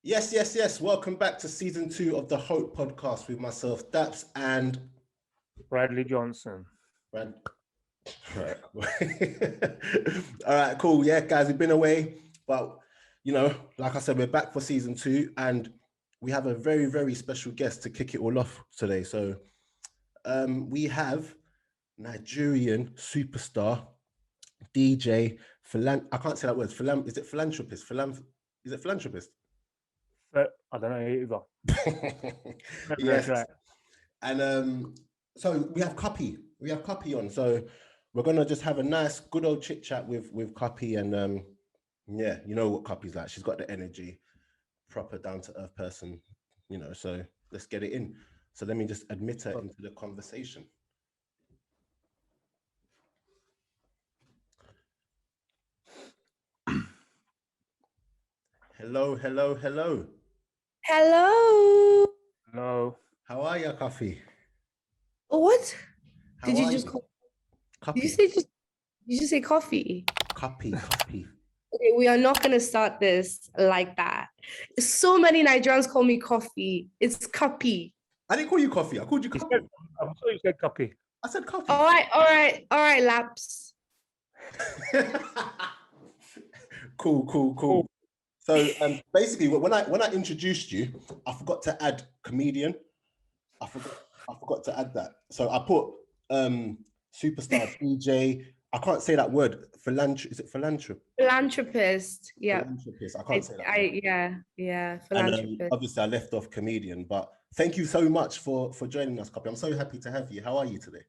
Yes, yes, yes. Welcome back to season 2 of the Hope podcast with myself, Daps, and Bradley Johnson. Brad. Right. All right, cool. Yeah, guys, we've been away, but like I said, we're back for season 2, and we have a very, very special guest to kick it all off today. So, we have Nigerian superstar DJ I can't say that word. Is it philanthropist? Is it philanthropist? But I don't know either. Yes. Right. And so we have Cuppy. We have Cuppy on. So we're gonna just have a nice, good old chit chat with Cuppy. And yeah, you know what Cuppy's like. She's got the energy, proper down to earth person. So let's get it in. So let me just admit her into the conversation. Hello, hello, hello. Hello. Hello. How are you, Cuppy? What? How Did you are just you? call? Cuppy. Did you say just? Did you say coffee? Cuppy. Okay, we are not gonna start this like that. So many Nigerians call me coffee. It's Cuppy. I didn't call you Coffee. I called you Cuppy. I'm sorry you said Cuppy. I said Cuppy. All right, Laps. Cool. So basically, when I introduced you, I forgot to add comedian. I forgot to add that. So I put superstar DJ. I can't say that word. Is it philanthropist? Philanthropist. Yeah. Philanthropist. I can't say that. Yeah. And Philanthropist. obviously, I left off comedian. But thank you so much for joining us, Cuppy. I'm so happy to have you. How are you today?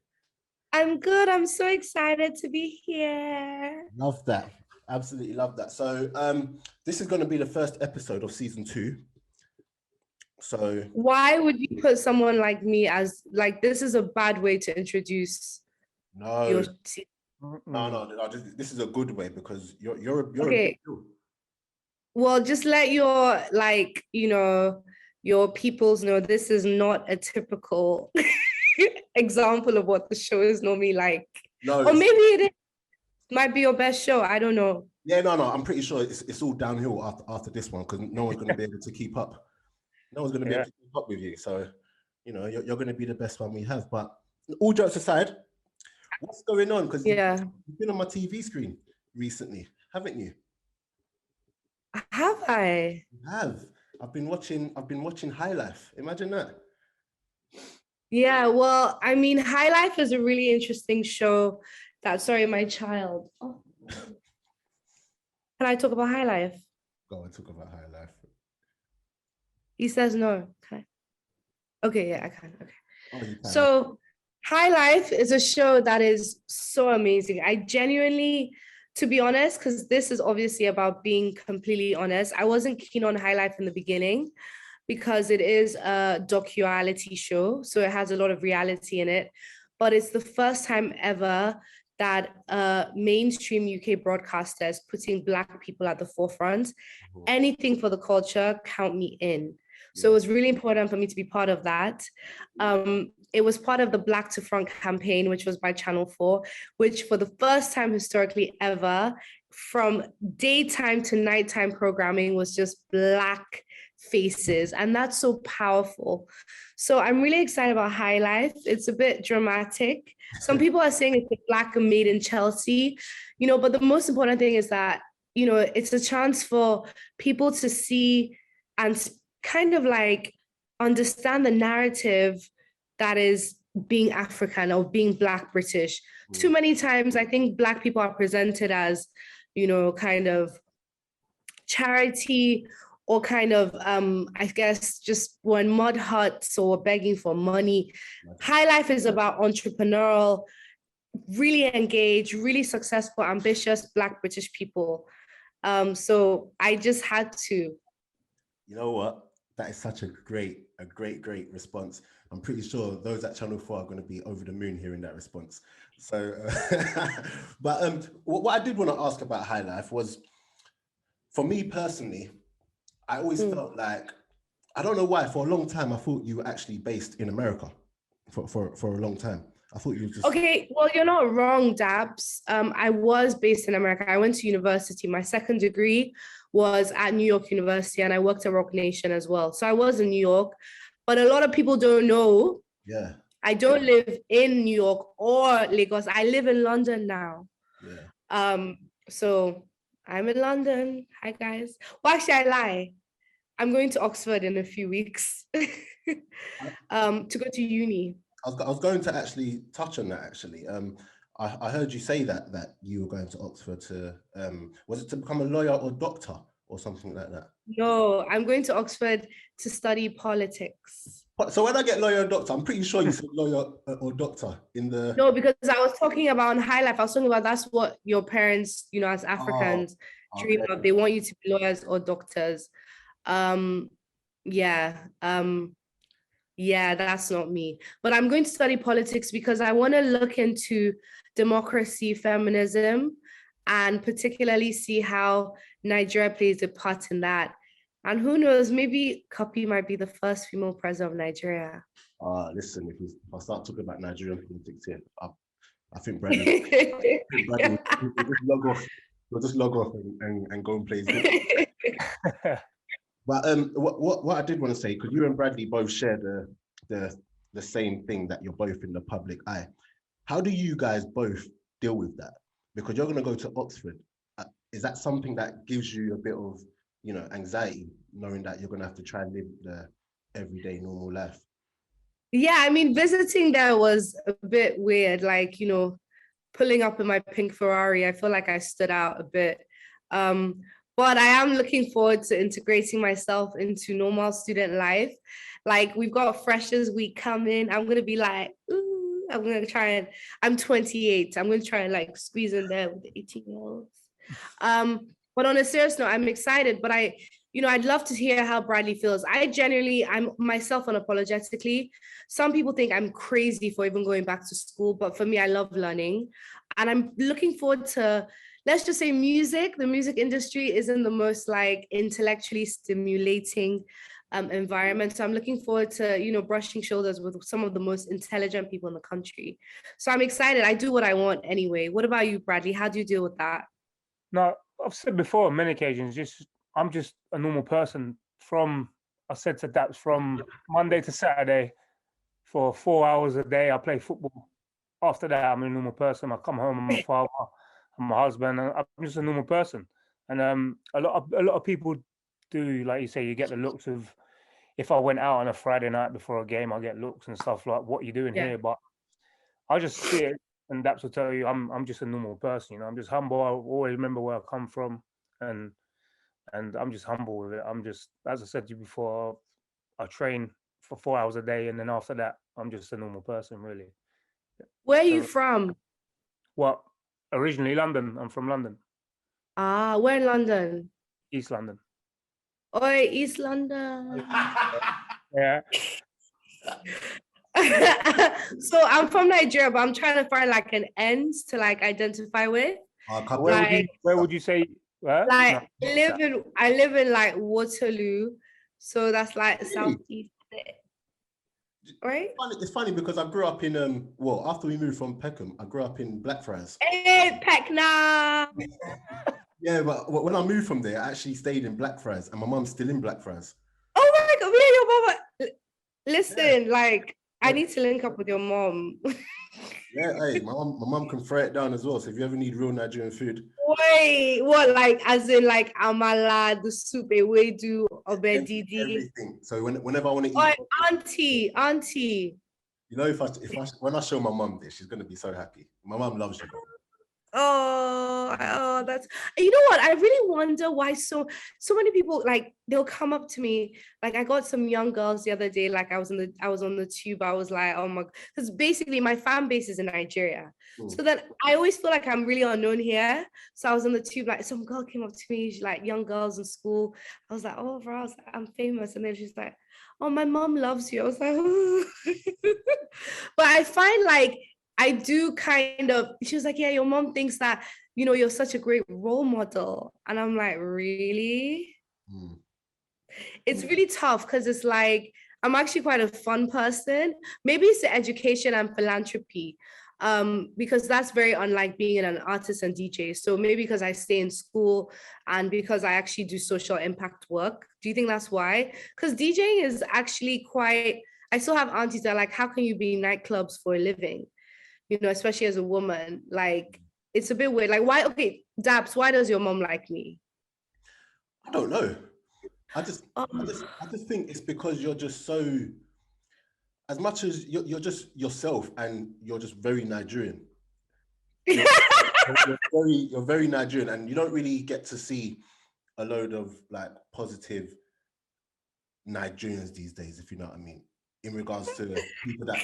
I'm good. I'm so excited to be here. Love that. Absolutely love that. So this is going to be the first episode of season 2. So why would you put someone like me as like this is a bad way to introduce your No. This is a good way because you're okay. Well, just let your your peoples know this is not a typical example of what the show is normally like. No, or maybe it might be your best show. I don't know. Yeah, no. I'm pretty sure it's all downhill after this one because no one's going to be able to keep up. No one's going to be able to keep up with you. So, you're going to be the best one we have. But all jokes aside, what's going on? Because you've been on my TV screen recently, haven't you? Have I? You have. I've been watching Highlife. Imagine that. Yeah, well, I mean, Highlife is a really interesting show. Sorry, my child. Oh. Can I talk about Highlife? Go and talk about Highlife. He says no. Can I? Okay, yeah, I can. Okay. Oh, you can. So Highlife is a show that is so amazing. I genuinely, to be honest, because this is obviously about being completely honest, I wasn't keen on Highlife in the beginning because it is a docu-reality show. So it has a lot of reality in it. But it's the first time ever that mainstream UK broadcaster is putting Black people at the forefront. Anything for the culture, count me in. So it was really important for me to be part of that. It was part of the Black to Front campaign, which was by Channel 4, which for the first time historically ever, from daytime to nighttime programming was just Black faces. And that's so powerful. So I'm really excited about Highlife. It's a bit dramatic. Some people are saying it's a Black made in Chelsea, but the most important thing is that, it's a chance for people to see and kind of like understand the narrative that is being African or being Black British. Too many times, I think Black people are presented as, kind of charity or kind of, I guess, just when mud huts or begging for money. Highlife is about entrepreneurial, really engaged, really successful, ambitious Black British people. So I just had to. You know what? That is such a great response. I'm pretty sure those at Channel 4 are going to be over the moon hearing that response. So, but what I did want to ask about Highlife was, for me personally, I always felt like, I don't know why, for a long time, I thought you were actually based in America for a long time. I thought you were just Okay, well, you're not wrong, Daps. I was based in America. I went to university. My second degree was at New York University, and I worked at Rock Nation as well. So I was in New York, but a lot of people don't know. yeah. I don't live in New York or Lagos. I live in London now. Yeah. So I'm in London. Hi, guys. Well, actually, I lie. I'm going to Oxford in a few weeks to go to uni. I was going to actually touch on that actually. I heard you say that you were going to Oxford to was it to become a lawyer or doctor or something like that? No, I'm going to Oxford to study politics. So when I get lawyer or doctor, I'm pretty sure you said lawyer or doctor in the. No, because I was talking about Highlife. I was talking about that's what your parents, as Oh, Africans, dream okay. of. They want you to be lawyers or doctors. Yeah. Yeah, that's not me. But I'm going to study politics because I want to look into democracy, feminism, and particularly see how Nigeria plays a part in that. And who knows, maybe Cuppy might be the first female president of Nigeria. Listen, if I start talking about Nigerian politics here, I think Bradley, will just log off. We'll just log off and go and play his game. But what I did want to say, because you and Bradley both share the same thing, that you're both in the public eye. How do you guys both deal with that? Because you're going to go to Oxford. Is that something that gives you a bit of, anxiety, knowing that you're going to have to try and live the everyday normal life? Yeah, I mean, visiting there was a bit weird, like, pulling up in my pink Ferrari. I feel like I stood out a bit. But I am looking forward to integrating myself into normal student life. Like, we've got Freshers Week coming. I'm going to be like, ooh, I'm going to try and, I'm 28. I'm going to try and like squeeze in there with the 18-year-olds. But on a serious note, I'm excited, but I'd love to hear how Bradley feels. I'm myself unapologetically. Some people think I'm crazy for even going back to school, but for me, I love learning. And I'm looking forward to, let's just say, music. The music industry isn't the most like intellectually stimulating environment. So I'm looking forward to, brushing shoulders with some of the most intelligent people in the country. So I'm excited. I do what I want anyway. What about you, Bradley? How do you deal with that? No, I've said before on many occasions, I'm just a normal person I said to Daps, from Monday to Saturday for 4 hours a day, I play football. After that, I'm a normal person. I come home, I'm a father, I'm a husband, and I'm just a normal person. And a lot of people do, like you say, you get the looks of, if I went out on a Friday night before a game, I get looks and stuff like, what are you doing here? But I just see it, and Daps will tell you, I'm just a normal person. I'm just humble. I always remember where I come from, and I'm just humble with it. I'm just, as I said to you before, I train for 4 hours a day, and then after that, I'm just a normal person, really. Where are you from? What? Originally London. I'm from London. Where in London? East London. Oi, East London. Yeah. So I'm from Nigeria, but I'm trying to find like an end to like identify with. Where would you say? Like I live in like Waterloo, so that's like southeast, right? It's funny because I grew up in after we moved from Peckham, I grew up in Blackfriars. Hey, Peckham. Yeah, but when I moved from there, I actually stayed in Blackfriars, and my mum's still in Blackfriars. Oh my God, me and your mama. Listen, like I need to link up with your mom. Yeah, hey, my mom can throw it down as well. So if you ever need real Nigerian food. Wait, what? Like as in like amala, the soup, ewedu, obedidi. Everything. So whenever I want to eat. Oh, auntie. You know, when I show my mum this, she's gonna be so happy. My mum loves you. Oh, that's, you know what? I really wonder why so many people, like, they'll come up to me. Like, I got some young girls the other day, like I was on the tube. I was like, oh my, because basically my fan base is in Nigeria. So then I always feel like I'm really unknown here. So I was on the tube, like some girl came up to me, she's like, young girls in school. I was like, oh, bro, I was like, I'm famous. And then she's like, oh, my mom loves you. I was like, oh. But I find like, I do kind of, she was like, yeah, your mom thinks that, you're such a great role model. And I'm like, really? It's really tough because it's like, I'm actually quite a fun person. Maybe it's the education and philanthropy, because that's very unlike being an artist and DJ. So maybe because I stay in school and because I actually do social impact work. Do you think that's why? Because DJing is actually quite, I still have aunties that are like, how can you be in nightclubs for a living? You know, especially as a woman, like it's a bit weird. Like, why? Okay, Daps, why does your mom like me? I don't know. I just Um, think it's because you're just so, as much as you're just yourself and you're just very Nigerian. You're, you're very Nigerian, and you don't really get to see a load of like positive Nigerians these days, if you know what I mean, in regards to people that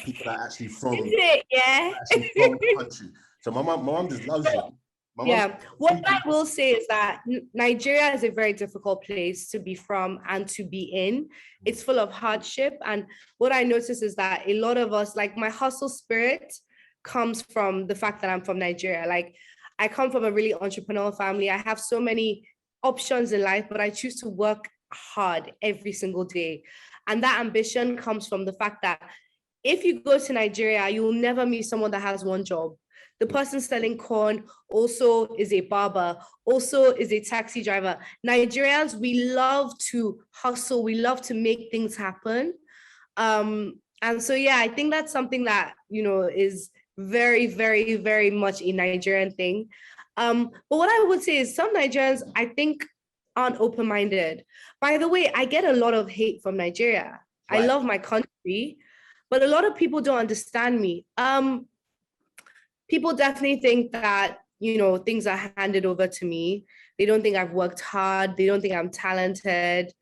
actually from Is it? Yeah. actually from the country. So my mom just loves it. Yeah, what I will say is that Nigeria is a very difficult place to be from and to be in. It's full of hardship. And what I notice is that a lot of us, like my hustle spirit comes from the fact that I'm from Nigeria. Like I come from a really entrepreneurial family. I have so many options in life, but I choose to work hard every single day. And that ambition comes from the fact that if you go to Nigeria, you will never meet someone that has one job. The person selling corn also is a barber, also is a taxi driver. Nigerians, we love to hustle, we love to make things happen. And so, yeah, I think that's something that, you know, is very, very, very much a Nigerian thing. But what I would say is some Nigerians, I think, aren't open-minded. By the way, I get a lot of hate from Nigeria. I love my country, but a lot of people don't understand me. People definitely think that, you know, things are handed over to me. They don't think I've worked hard. They don't think I'm talented.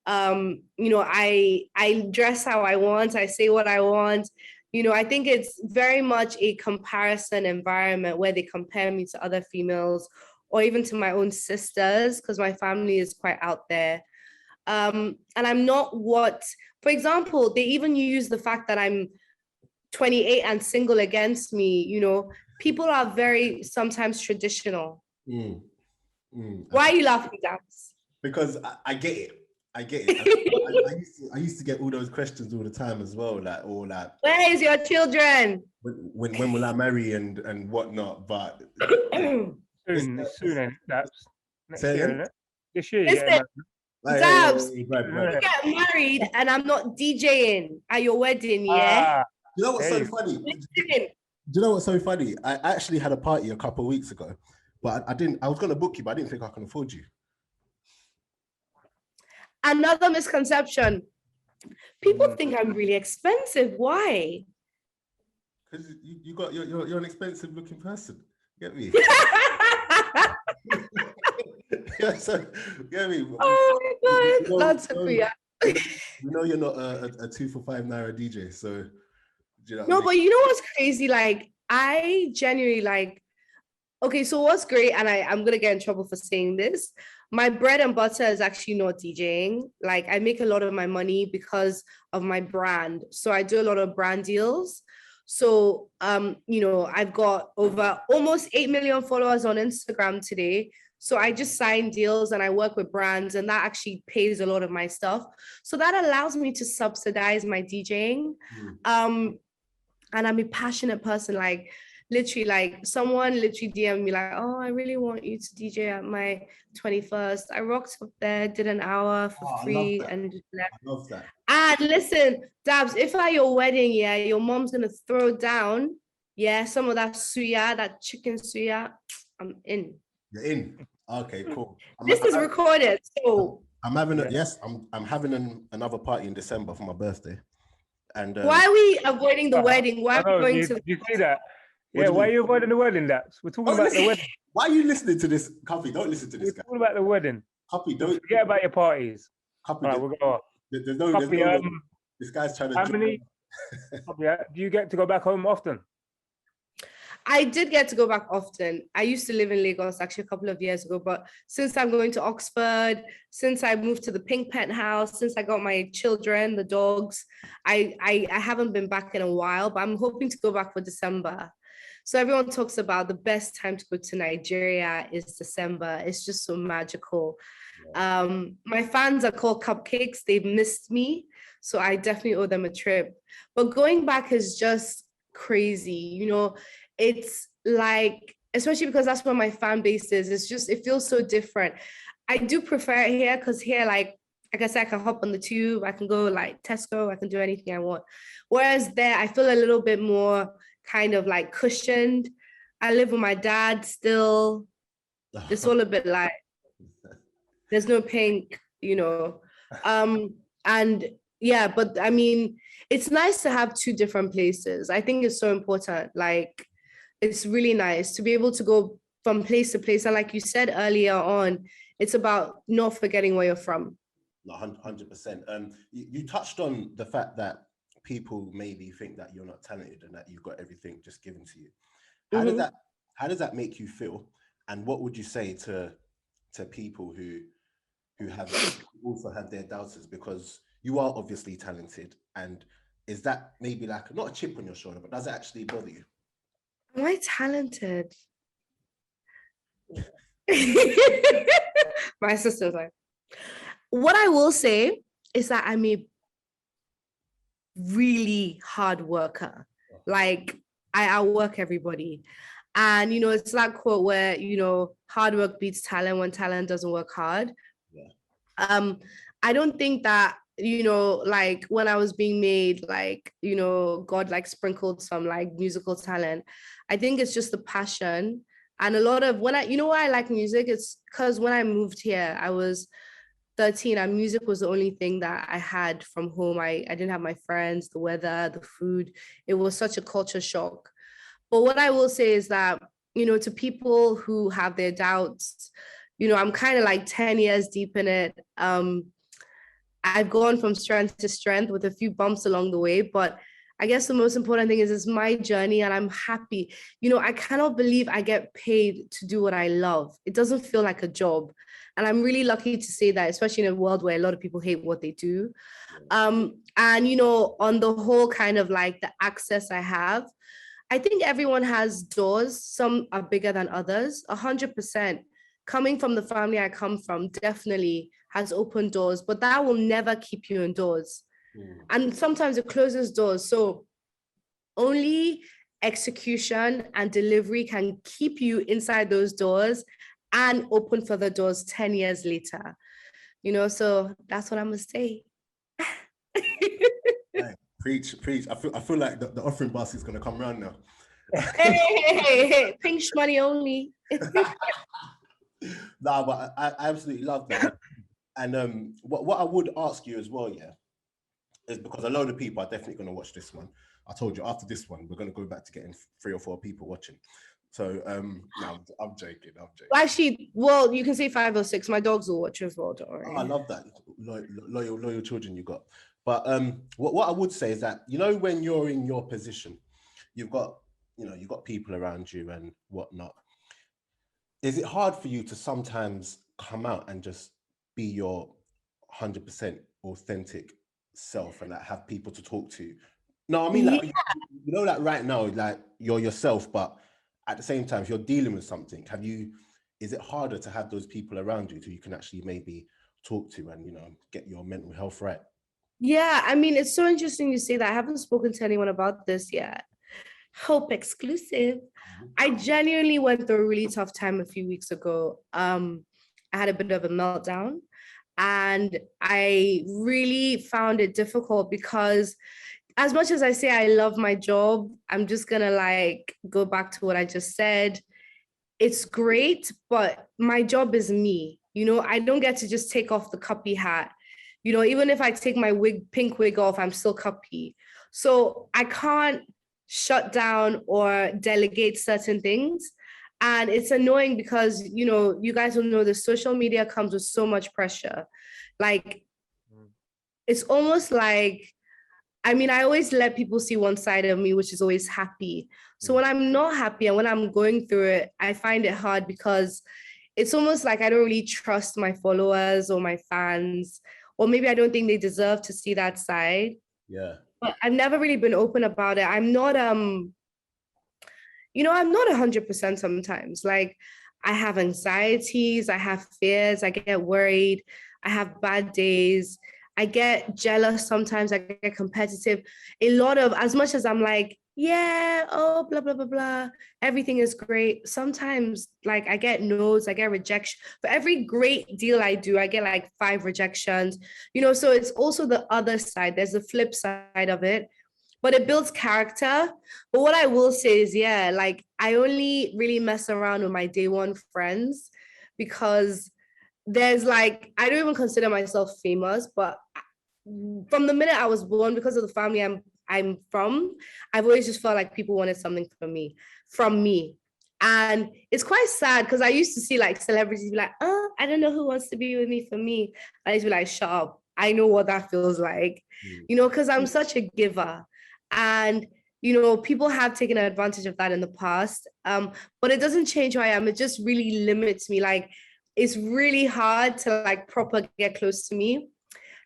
You know, I dress how I want. I say what I want. You know, I think it's very much a comparison environment where they compare me to other females or even to my own sisters, because my family is quite out there. And I'm not what, for example, they even use the fact that I'm 28 and single against me. You know, people are very sometimes traditional. Why are you laughing, Daps? Because I get it. I get it. I used to get all those questions all the time as well, like, where is your children? When will I marry and whatnot? But soon, Daps. Next Say year, again? isn't it? This year, Listen, yeah. Daps, right. you get married and I'm not DJing at your wedding, yeah? You know what's so funny? Listen. Do you know what's so funny? I actually had a party a couple of weeks ago, but I didn't. I was going to book you, but I didn't think I can afford you. Another misconception. People think I'm really expensive. Why? Because you're an expensive looking person. Get me? Yeah, so, get me? Oh my God, that's a you know you're not a 2 for £5 DJ, so you know. No, but you know what's crazy? Like, I genuinely like. Okay, so what's great, and I'm gonna get in trouble for saying this. My bread and butter is actually not DJing. Like, I make a lot of my money because of my brand. So I do a lot of brand deals. So you know, I've got over almost 8 million followers on Instagram today. So I just sign deals and I work with brands, and that actually pays a lot of my stuff. So that allows me to subsidize my DJing. And I'm a passionate person. Like, literally, like someone literally DM'd me like, oh, I really want you to DJ at my 21st. I rocked up there, did an hour for free and just left. I love that. And listen, Dabs, if at your wedding, yeah, your mom's gonna throw down, yeah, some of that suya, that chicken suya, I'm in. You're in. Okay, cool. This is recorded, so I'm having I'm having another party in December for my birthday. And why are we avoiding the wedding? Why are we going to? You see that? Yeah, why are you avoiding the wedding, Daps? We're talking about the wedding. Why are you listening to this? Cuppy, don't listen to this guy. We're talking about the wedding. Cuppy, don't forget about your parties. Cuppy, right, we'll go on. There's no this guy's trying to. How many? Do you get to go back home often? I did get to go back often. I used to live in Lagos actually a couple of years ago, but since I'm going to Oxford, since I moved to the Pink Penthouse, since I got my children, the dogs, I haven't been back in a while, but I'm hoping to go back for December. So everyone talks about the best time to go to Nigeria is December. It's just so magical. My fans are called Cupcakes. They've missed me, so I definitely owe them a trip. But going back is just crazy. You know, it's like, especially because that's where my fan base is. It's just, it feels so different. I do prefer it here because here, like I said, I can hop on the tube, I can go like Tesco, I can do anything I want. Whereas there, I feel a little bit more kind of like cushioned. I live with my dad still. It's all a bit like, there's no pink, you know. And yeah, but I mean, it's nice to have two different places. I think it's so important. Like, it's really nice to be able to go from place to place. And like you said earlier on, it's about not forgetting where you're from. 100%. You touched on the fact that people maybe think that you're not talented and that you've got everything just given to you. How does that make you feel? And what would you say to people who have also have their doubters, because you are obviously talented, and is that maybe like not a chip on your shoulder, but does it actually bother you? Am I talented? My sister's like, what I will say is that I'm a really hard worker. Like, I outwork everybody. And, you know, it's that quote where, you know, hard work beats talent when talent doesn't work hard. Yeah. I don't think that, you know, like when I was being made, like, you know, God like sprinkled some like musical talent. I think it's just the passion. And a lot of you know why I like music? It's because when I moved here, I was 13 and music was the only thing that I had from home. I didn't have my friends, the weather, the food. It was such a culture shock. But what I will say is that, you know, to people who have their doubts, you know, I'm kind of like 10 years deep in it. I've gone from strength to strength with a few bumps along the way, but I guess the most important thing is it's my journey and I'm happy. You know, I cannot believe I get paid to do what I love. It doesn't feel like a job. And I'm really lucky to say that, especially in a world where a lot of people hate what they do. And, you know, on the whole kind of like the access I have, I think everyone has doors. Some are bigger than others, 100%. Coming from the family I come from definitely has opened doors, but that will never keep you indoors. And sometimes it closes doors. So only execution and delivery can keep you inside those doors and open further doors 10 years later. You know, so that's what I'm gonna say. Preach. I feel like the offering basket is gonna come around now. Hey, pink money only. Nah, but I absolutely love that. And what I would ask you as well, yeah, is because a load of people are definitely going to watch this one. I told you after this one, we're going to go back to getting 3 or 4 people watching. So no, I'm joking. Actually, well, you can say 5 or 6. My dogs will watch as well. Don't worry. Oh, I love that loyal children you got. But what I would say is that, you know, when you're in your position, you've got people around you and whatnot. Is it hard for you to sometimes come out and just be your 100% authentic self and like have people to talk to? No, I mean, like, you know, like right now, like you're yourself, but at the same time, if you're dealing with something, is it harder to have those people around you who you can actually maybe talk to and, you know, get your mental health right? Yeah, I mean, it's so interesting you say that. I haven't spoken to anyone about this yet. Hope exclusive. I genuinely went through a really tough time a few weeks ago. I had a bit of a meltdown and I really found it difficult because as much as I say I love my job, I'm just gonna like go back to what I just said. It's great, but my job is me. You know, I don't get to just take off the Cuppy hat. You know, even if I take my pink wig off, I'm still Cuppy. So I can't shut down or delegate certain things. And it's annoying because, you know, you guys will know the social media comes with so much pressure. Like, it's almost like, I mean, I always let people see one side of me, which is always happy. So when I'm not happy and when I'm going through it, I find it hard because it's almost like I don't really trust my followers or my fans, or maybe I don't think they deserve to see that side. Yeah. But I've never really been open about it. I'm not, I'm not 100% sometimes. Like, I have anxieties, I have fears, I get worried, I have bad days, I get jealous sometimes, I get competitive. A lot of, as much as I'm like, yeah, oh, blah, blah, blah, blah, everything is great. Sometimes, like, I get no's, I get rejection. For every great deal I do, I get like 5 rejections, so it's also the other side. There's the flip side of it, but it builds character. But what I will say is, yeah, like, I only really mess around with my day one friends because there's like, I don't even consider myself famous, but from the minute I was born, because of the family I'm from, I've always just felt like people wanted something from me. And it's quite sad because I used to see like celebrities be like, oh, I don't know who wants to be with me for me. I used to be like, shut up. I know what that feels like, because I'm such a giver. And people have taken advantage of that in the past. But it doesn't change who I am. It just really limits me. Like, it's really hard to like proper get close to me.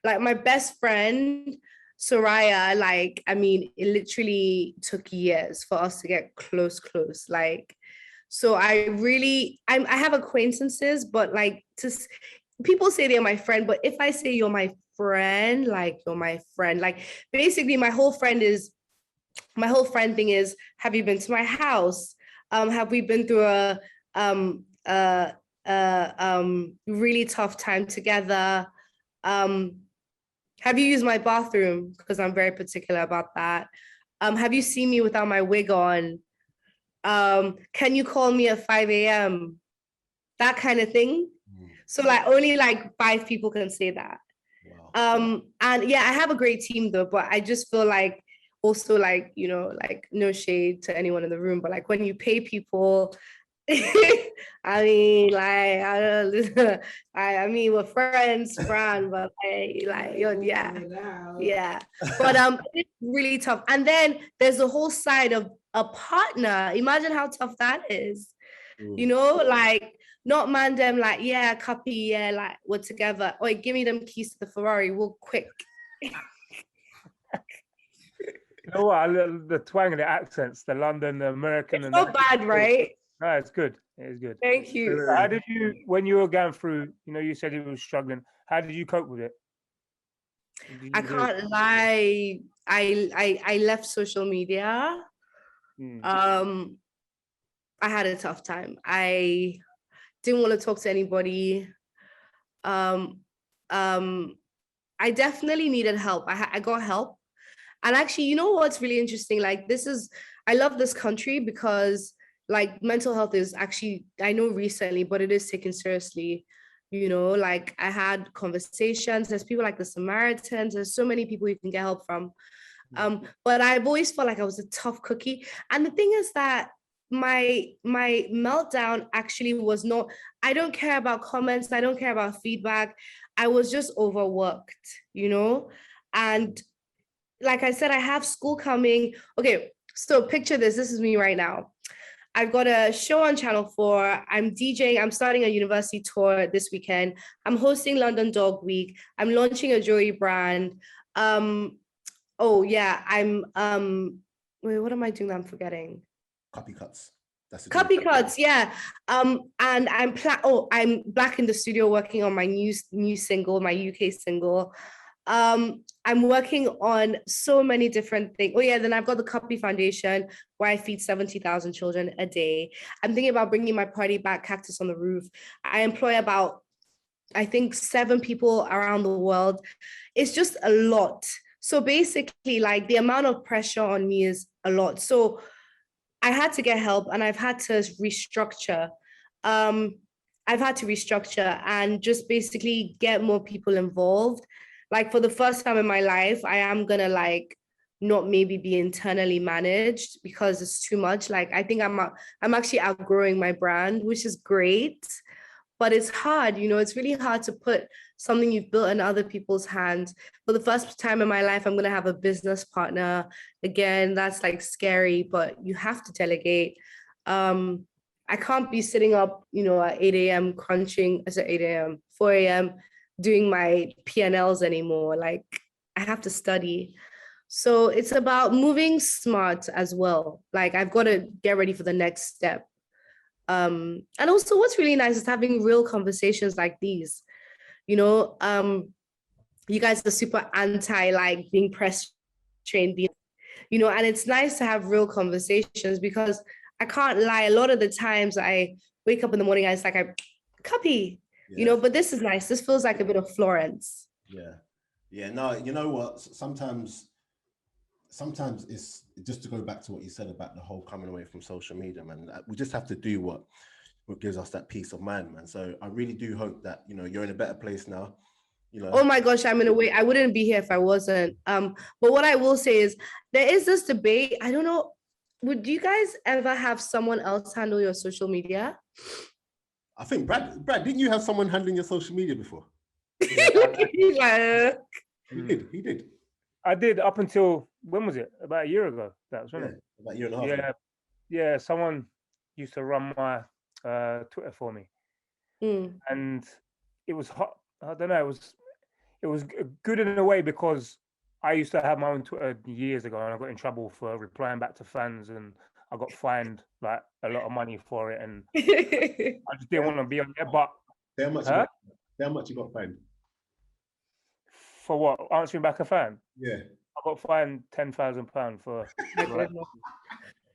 Like, my best friend, Soraya, like, I mean, it literally took years for us to get close. Like, so I have acquaintances, but like, people say they're my friend, but if I say you're my friend, like, you're my friend, like, basically my whole friend thing is, have you been to my house? Have we been through a really tough time together? Have you used my bathroom? Because I'm very particular about that. Have you seen me without my wig on? Can you call me at 5 a.m.? That kind of thing. So like, only like 5 people can say that. Wow. And yeah, I have a great team though, but I just feel like, also like, like, no shade to anyone in the room, but like, when you pay people, I mean, like, I don't. I mean, we're friends, but like, yeah. But it's really tough. And then there's the whole side of a partner. Imagine how tough that is. Like, not man them like, yeah, Cuppy, yeah, like, we're together. Wait, give me them keys to the Ferrari, we'll quick. You know what? The twang of the accents, the London, the American. It's not bad, right? No, it's good. It is good. Thank you. So how did you, when you were going through, you said you were struggling, how did you cope with it? I can't lie. I left social media. I had a tough time. I didn't want to talk to anybody. I definitely needed help. I got help. And actually, you know what's really interesting? Like, I love this country because like, mental health is actually, I know recently, but it is taken seriously. Like, I had conversations, there's people like the Samaritans, there's so many people you can get help from. But I've always felt like I was a tough cookie. And the thing is that my meltdown actually was not, I don't care about comments, I don't care about feedback. I was just overworked, and like I said, I have school coming. Okay, so picture this is me right now. I've got a show on Channel 4. I'm DJing. I'm starting a university tour this weekend. I'm hosting London Dog Week. I'm launching a jewelry brand. Oh yeah, I'm wait, what am I doing that I'm forgetting? Cuppy cuts. That's it. Cuppy cuts, yeah. And I'm back in the studio working on my new single, my UK single. I'm working on so many different things. Oh yeah, then I've got the Cuppy Foundation where I feed 70,000 children a day. I'm thinking about bringing my party back, Cactus on the Roof. I employ about, I think, 7 people around the world. It's just a lot. So basically, like, the amount of pressure on me is a lot. So I had to get help, and I've had to restructure. And just basically get more people involved. Like, for the first time in my life, I am gonna like not maybe be internally managed because it's too much. Like, I think I'm actually outgrowing my brand, which is great, but it's hard. It's really hard to put something you've built in other people's hands. For the first time in my life, I'm gonna have a business partner. Again, that's like scary, but you have to delegate. I can't be sitting up, at 8 a.m. crunching, I said 8 a.m., 4 a.m., doing my P&Ls anymore. Like, I have to study. So it's about moving smart as well. Like I've got to get ready for the next step. And also what's really nice is having real conversations like these. You know, you guys are super anti like being press trained, you know, and it's nice to have real conversations because I can't lie. A lot of the times I wake up in the morning and it's like I Cuppy, you know, but this is nice. This feels like a bit of Florence. Yeah. No, you know what? Sometimes it's just to go back to what you said about the whole coming away from social media, man. We just have to do what gives us that peace of mind, man. So I really do hope that, you know, you're in a better place now. You know. Oh my gosh, I'm in a way. I wouldn't be here if I wasn't. But what I will say is there is this debate. I don't know. Would you guys ever have someone else handle your social media? I think Brad, didn't you have someone handling your social media before? Yeah, He did. I did up until, when was it? About a year ago. That was about a year and a half. Yeah. Someone used to run my Twitter for me, and it was hot. I don't know. It was good in a way because I used to have my own Twitter years ago, and I got in trouble for replying back to fans, and I got fined like a lot of money for it, and I just didn't want to be on there. But how much you got fined? For what? Answering back a fan? Yeah. I got fined £10,000 for.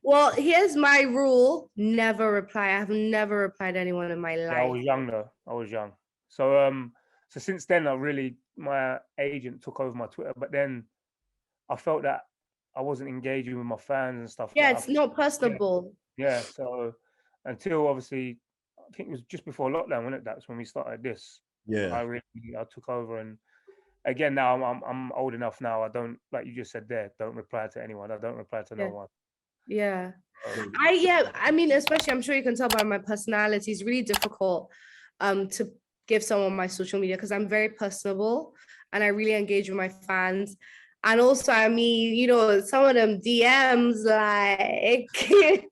Well, here's my rule: never reply. I have never replied to anyone in my life. Yeah, I was young though. I was young. So so since then my agent took over my Twitter, but then I felt that I wasn't engaging with my fans and stuff. Yeah, it's not personable. Yeah. So until obviously I think it was just before lockdown, wasn't it? That's when we started this. Yeah. I took over, and again now I'm old enough now. I don't, like you just said there, don't reply to anyone. I don't reply to no one. Yeah. I mean, especially I'm sure you can tell by my personality, it's really difficult to give someone my social media because I'm very personable and I really engage with my fans. And also, I mean, you know, some of them DMs like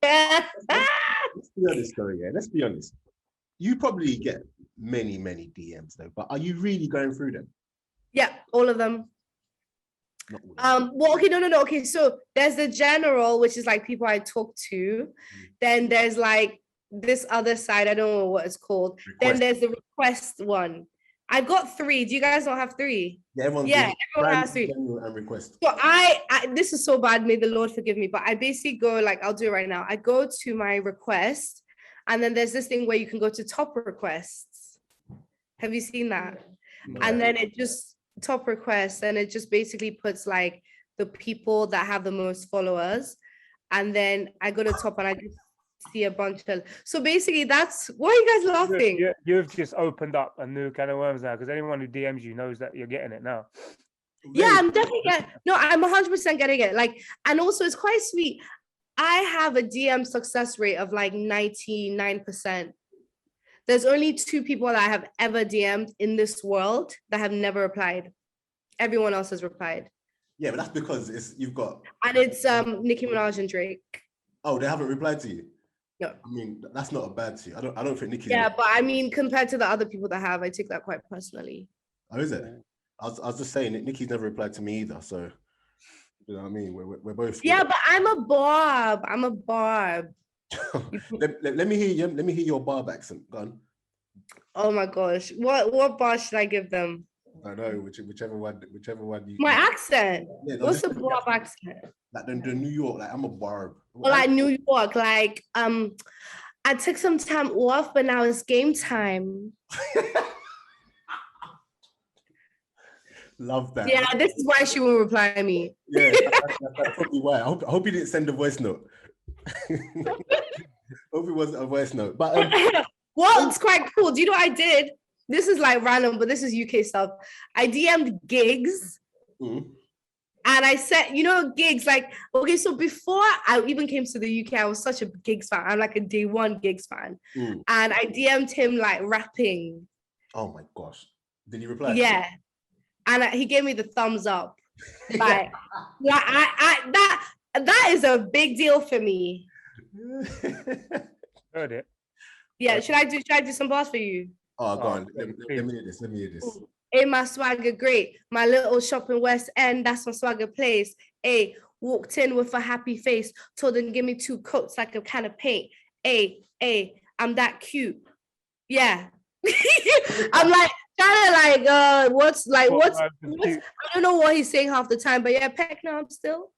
let's be honest though, yeah. Let's be honest. You probably get many DMs though, but are you really going through them? Yeah, all of them. Well, okay, no. Okay, so there's the general, which is like people I talk to. Then there's like this other side, I don't know what it's called. Then there's the request one. I've got 3. Do you guys not have 3? Yeah, everyone has 3. And request. So I this is so bad, may the Lord forgive me, but I basically go like, I'll do it right now. I go to my request, and then there's this thing where you can go to top requests. Have you seen that? No. And then it just top requests, and it just basically puts like the people that have the most followers, and then I go to top and I just see a bunch of. So basically, that's why are you guys laughing? You've just opened up a new can of worms now, because anyone who DMs you knows that you're getting it now. Yeah, I'm definitely getting. No, I'm 100% getting it. Like, and also it's quite sweet. I have a DM success rate of like 99%. There's only 2 people that I have ever DM'd in this world that have never replied. Everyone else has replied. Yeah, but that's because you've got. And it's Nicki Minaj and Drake. Oh, they haven't replied to you? No. I mean, that's not a bad thing. I don't think Nicki. Yeah, but I mean, compared to the other people that have, I take that quite personally. Oh, is it? I was just saying that Nicki's never replied to me either. So, you know what I mean? We're both. Yeah, but I'm a Barb. let me hear your Barb accent. Go on. Oh my gosh, what bar should I give them? I know whichever one you. My accent. Yeah, no, what's the Barb accent? Like the New York, like I'm a Barb. Or like New York, like I took some time off, but now it's game time. Love that. Yeah, this is why she won't reply to me. Yeah, that's probably why. I hope you didn't send a voice note. Hope it wasn't a voice note. But well, it's quite cool. Do you know what I did? This is like random, but this is UK stuff. I DM'd gigs. And I said, you know, gigs, like, okay, so before I even came to the UK, I was such a gigs fan. I'm like a day one gigs fan. And I DM'd him like rapping. Oh my gosh. Did he reply? Yeah. And he gave me the thumbs up. Like, that is a big deal for me. Heard it. Yeah, should I do some bars for you? Oh, go on. Let me hear this. Ain't my swagger great? My little shop in West End, that's my swagger place. A, walked in with a happy face, told them give me 2 coats like a can of paint. A, I'm that cute. Yeah. I'm like kind of like what's I don't know what he's saying half the time, but yeah, peck now I'm still.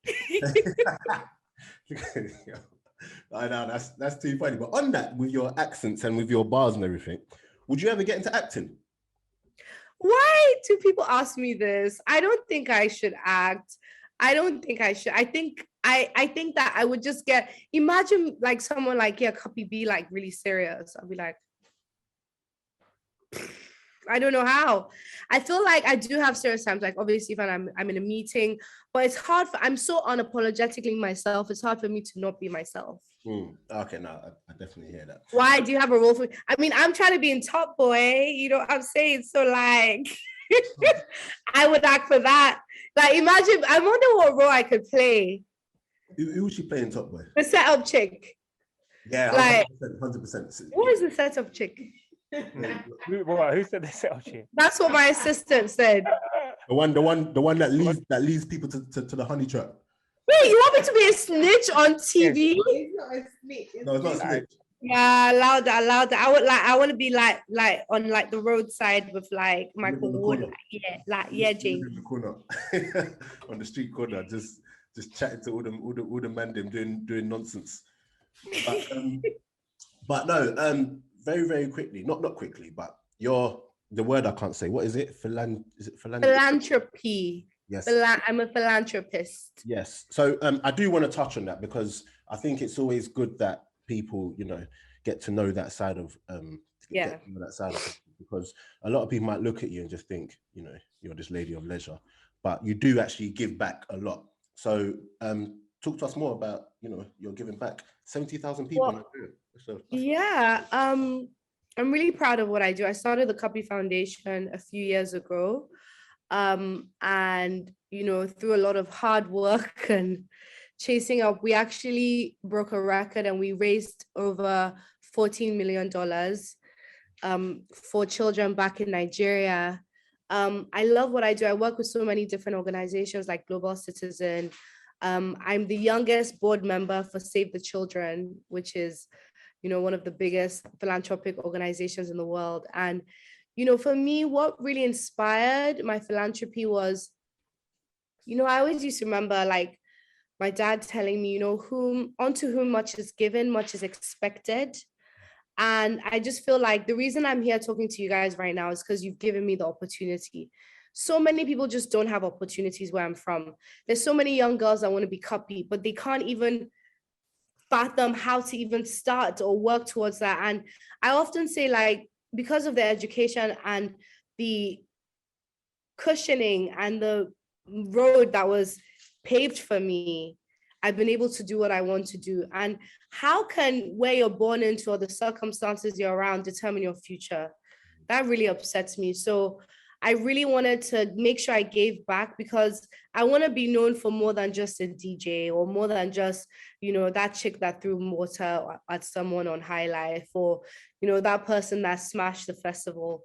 I know that's too funny. But on that, with your accents and with your bars and everything, would you ever get into acting? Why do people ask me this? I don't think I should act. I don't think I should. I think that I would just imagine like someone like Cuppy be like really serious. I'll be like, I don't know how. I feel like I do have serious times, like obviously if I'm in a meeting, but it's hard I'm so unapologetically myself. It's hard for me to not be myself. Okay, no, I definitely hear that. Why do you have a role for? I mean, I'm trying to be in Top Boy, you know what I'm saying? So like, I would act for that. Like, imagine, I wonder what role I could play. Who was she playing Top Boy? The setup chick. Yeah, like 100%. What is the setup chick? Who said the setup chick? That's what my assistant said. The one that leads people to the honey trap. Wait, you want me to be a snitch on TV? It's not a snitch. No, it's not a snitch. Yeah, allow that. I want to be like on like the roadside with like Michael Wood. Yeah, James. In the corner. On the street corner, just chatting to all the man them doing nonsense. But no, very, very quickly, not quickly, but the word I can't say. What is it? Philanthropy. Yes. I'm a philanthropist. Yes. So I do want to touch on that because I think it's always good that people, get to know that side of because a lot of people might look at you and just think, you're this lady of leisure, but you do actually give back a lot. So talk to us more about, you're giving back 70,000 people. I'm really proud of what I do. I started the Cuppy Foundation a few years ago. And through a lot of hard work and chasing up, we actually broke a record and we raised over $14 million for children back in Nigeria. I love what I do. I work with so many different organizations like Global Citizen. I'm the youngest board member for Save the Children, which is one of the biggest philanthropic organizations in the world. And for me, what really inspired my philanthropy was, I always used to remember like my dad telling me, unto whom much is given, much is expected. And I just feel like the reason I'm here talking to you guys right now is because you've given me the opportunity. So many people just don't have opportunities where I'm from. There's so many young girls that want to be Cuppy, but they can't even fathom how to even start or work towards that. And I often say like, because of the education and the cushioning and the road that was paved for me, I've been able to do what I want to do. And how can where you're born into or the circumstances you're around determine your future? That really upsets me. So I really wanted to make sure I gave back because I want to be known for more than just a DJ or more than just, that chick that threw water at someone on Highlife or, that person that smashed the festival.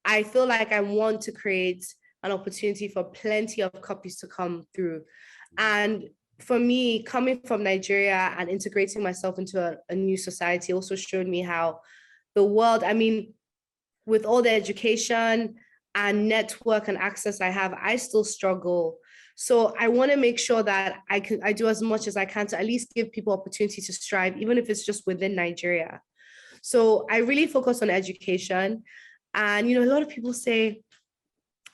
I feel like I want to create an opportunity for plenty of Cuppies to come through. And for me, coming from Nigeria and integrating myself into a new society also showed me how the world, with all the education and network and access I have, I still struggle. So I want to make sure that I do as much as I can to at least give people opportunity to strive, even if it's just within Nigeria. So I really focus on education. And, a lot of people say,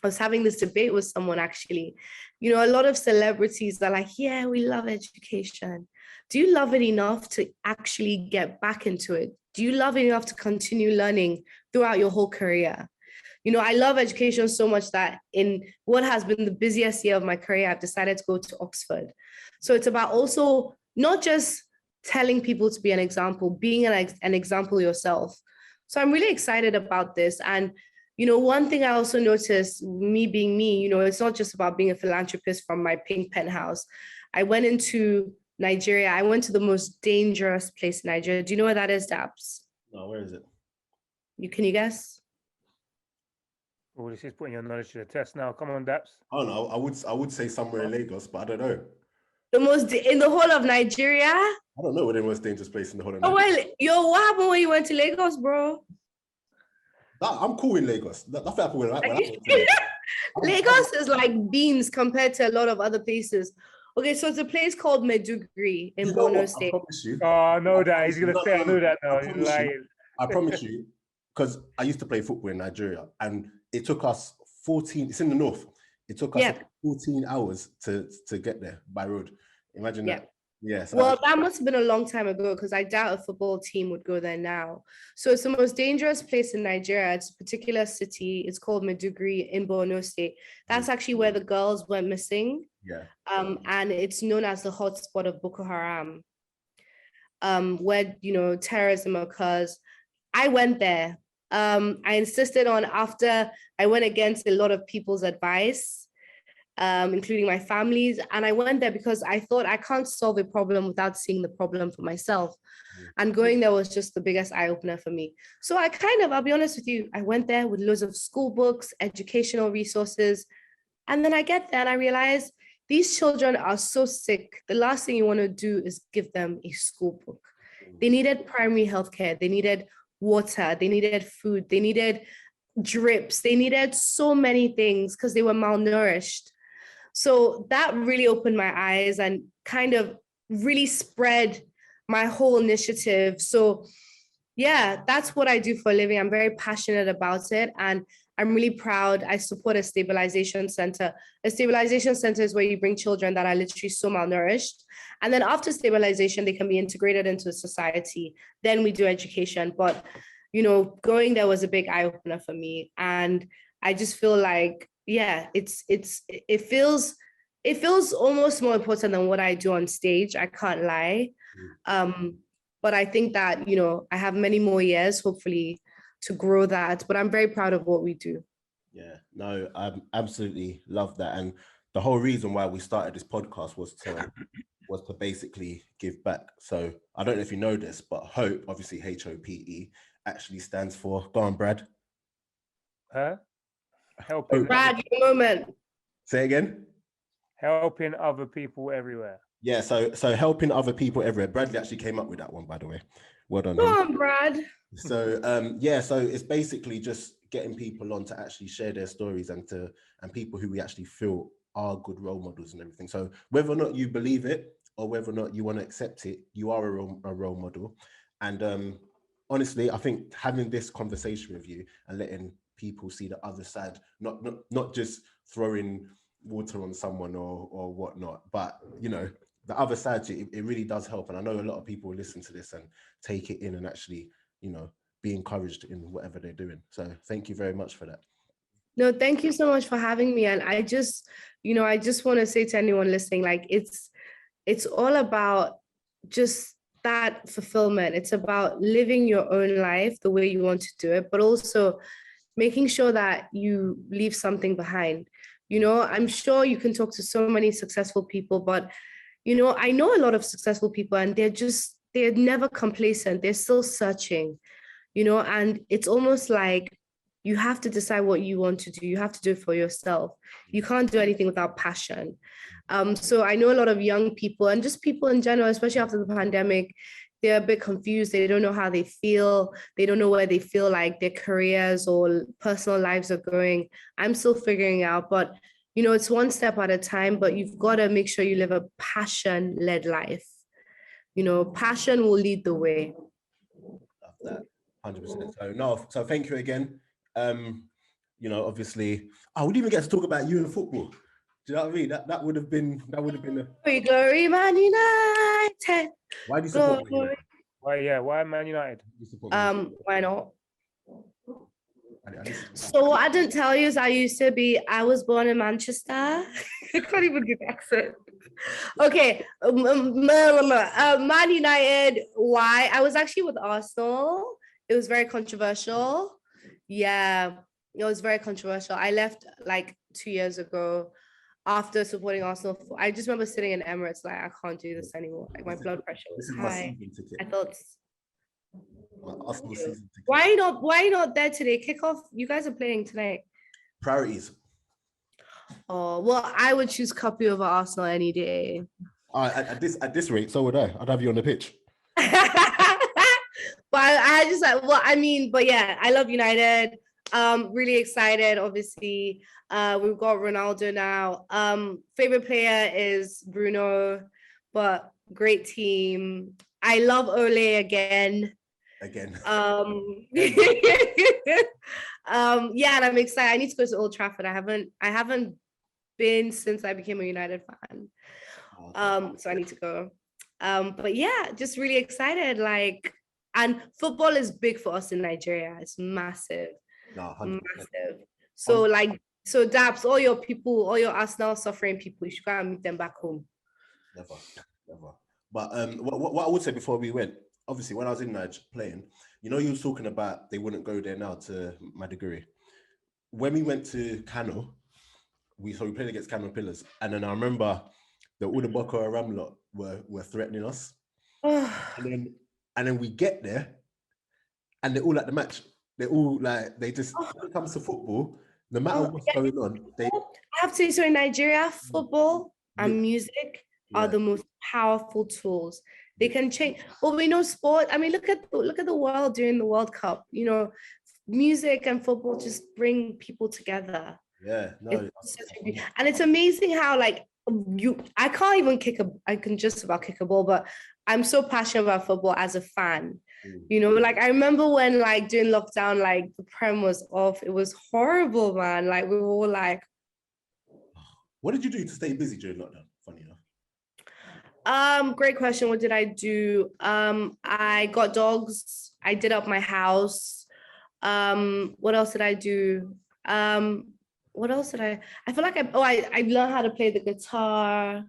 I was having this debate with someone actually, a lot of celebrities are like, yeah, we love education. Do you love it enough to actually get back into it? Do you love it enough to continue learning throughout your whole career? I love education so much that in what has been the busiest year of my career, I've decided to go to Oxford. So it's about also not just telling people to be an example, being an example yourself. So I'm really excited about this. And, one thing I also noticed, me being me, it's not just about being a philanthropist from my pink penthouse. I went into Nigeria. I went to the most dangerous place in Nigeria. Do you know where that is, Daps? No, where is it? Can you guess? Oh, this is putting your knowledge to the test now. Come on, Daps. Oh no, I would say somewhere in Lagos, but I don't know. In the whole of Nigeria. I don't know what the most dangerous place in the whole of Oh Nigeria. well, yo, what happened when you went to Lagos, bro? I'm cool in Lagos. That's happened when I went to Lagos is like beans compared to a lot of other places. Okay, so it's a place called Meduguri in You know Borno what? I State. promise you. Oh, I know I that. He's promise you. gonna say, I know that now. I He's promise you. lying. I promise you, because I used to play football in Nigeria, and it took us 14. It's in the north. It took us Yeah. 14 hours to get there by road. Imagine Yeah. that. Yeah. So Well, that must have been a long time ago because I doubt a football team would go there now. So it's the most dangerous place in Nigeria. It's a particular city. It's called Meduguri in Borno State. That's actually where the girls went missing. yeah. And it's known as the hotspot of Boko Haram, where terrorism occurs. I went there. I insisted on after I went against a lot of people's advice, including my family's. And I went there because I thought I can't solve a problem without seeing the problem for myself. And going there was just the biggest eye opener for me. So I'll be honest with you, I went there with loads of school books, educational resources. And then I get there and I realize these children are so sick. The last thing you want to do is give them a school book. They needed primary health care. They needed water. They needed food. They needed drips. They needed so many things because they were malnourished. So that really opened my eyes and kind of really spread my whole initiative. So yeah, that's what I do for a living. I'm very passionate about it. And I'm really proud. I support a stabilization center. A stabilization center is where you bring children that are literally so malnourished. And then after stabilization, they can be integrated into society. Then we do education. But, going there was a big eye opener for me. And I just feel like, yeah, it feels almost more important than what I do on stage. I can't lie. But I think that, I have many more years, hopefully, to grow that. But I'm very proud of what we do. Yeah, no, I absolutely love that. And the whole reason why we started this podcast was to basically give back. So I don't know if you know this, but HOPE, obviously HOPE, actually stands for, go on, Brad. Huh? Helping. Brad, your moment. Say again. Helping other people everywhere. Yeah, so helping other people everywhere. Bradley actually came up with that one, by the way. Well done. Go on, Brad. So so it's basically just getting people on to actually share their stories and people who we actually feel are good role models and everything. So whether or not you believe it or whether or not you want to accept it, you are a role model. And honestly, I think having this conversation with you and letting people see the other side, not just throwing water on someone or whatnot, but the other side, it really does help. And I know a lot of people will listen to this and take it in and actually, be encouraged in whatever they're doing. So thank you very much for that. No, thank you so much for having me. And I just want to say to anyone listening, like it's all about just that fulfillment. It's about living your own life the way you want to do it, but also making sure that you leave something behind. I'm sure you can talk to so many successful people, but I know a lot of successful people and they're never complacent. They're still searching, and it's almost like you have to decide what you want to do. You have to do it for yourself. You can't do anything without passion. So I know a lot of young people and just people in general, especially after the pandemic, they're a bit confused. They don't know how they feel. They don't know where they feel like their careers or personal lives are going. I'm still figuring out, but it's one step at a time, but you've got to make sure you live a passion-led life. Passion will lead the way. Love that. 100%. So thank you again. Obviously, I wouldn't even get to talk about you in football. Do you know what I mean? That would have been a... Glory, Man United. Why do you support Man United? Why Man United? Why not? So what I didn't tell you is I was born in Manchester. I can't even do the accent. Okay. Man United, why? I was actually with Arsenal. It was very controversial. Yeah, it was very controversial. I left like 2 years ago after supporting Arsenal. I just remember sitting in Emirates like, I can't do this anymore. Like my blood pressure was high. I thought... Why not there today? Kickoff, you guys are playing tonight. Priorities. Oh, well, I would choose Cuppy over Arsenal any day. At this rate, so would I. I'd have you on the pitch. But I just like, well, I mean, but yeah, I love United. Really excited. Obviously, we've got Ronaldo now. Favorite player is Bruno, but great team. I love Ole again. Again. Yeah, and I'm excited. I need to go to Old Trafford. I haven't been since I became a United fan. So I need to go. But yeah, just really excited. Like, and football is big for us in Nigeria. It's massive. No, 100%. Massive. So like, so Daps, all your people, all your Arsenal suffering people, you should go and meet them back home. Never. But what I would say before we went, obviously when I was in Nige playing, you know, you was talking about they wouldn't go there now to Maiduguri. When we went to Kano, we played against Kano Pillars, and then I remember that all the Boko Haram lot were threatening us. and then we get there, and they're all at the match. They're all like, they just, when it comes to football, no matter what's going on, I have to say, so in Nigeria, football and music are the most powerful tools. They can change. Well, we know sport. I mean, look at the world during the World Cup. You know, music and football just bring people together. Yeah, no. And it's amazing how like I can't even I can just about kick a ball, but I'm so passionate about football as a fan. You know, like I remember when like during lockdown, like the Prem was off. It was horrible, man. Like we were all like, what did you do to stay busy during lockdown? Funny enough. Great question. What did I do? I got dogs. I did up my house. What else did I do? What else did I feel like I learned how to play the guitar.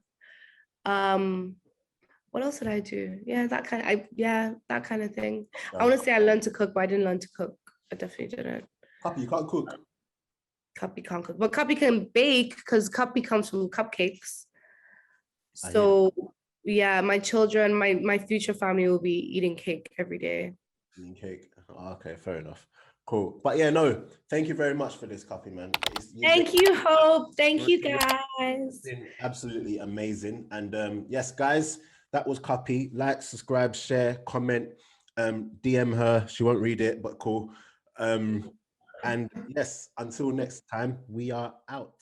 What else did I do? Yeah, that kind of thing. I want to say I learned to cook, but I didn't learn to cook. I definitely didn't. Cuppy, you can't cook. Cuppy can't cook, but Cuppy can bake because Cuppy comes from cupcakes. So yeah, my children, my future family will be eating cake every day. Eating cake. Okay, fair enough. Cool. But yeah, no, thank you very much for this, Cuppy, man. Thank you, Hope. Thank you, guys. It's been absolutely amazing. And yes, guys, that was Cuppy. Like, subscribe, share, comment, DM her. She won't read it, but cool. And yes, until next time, we are out.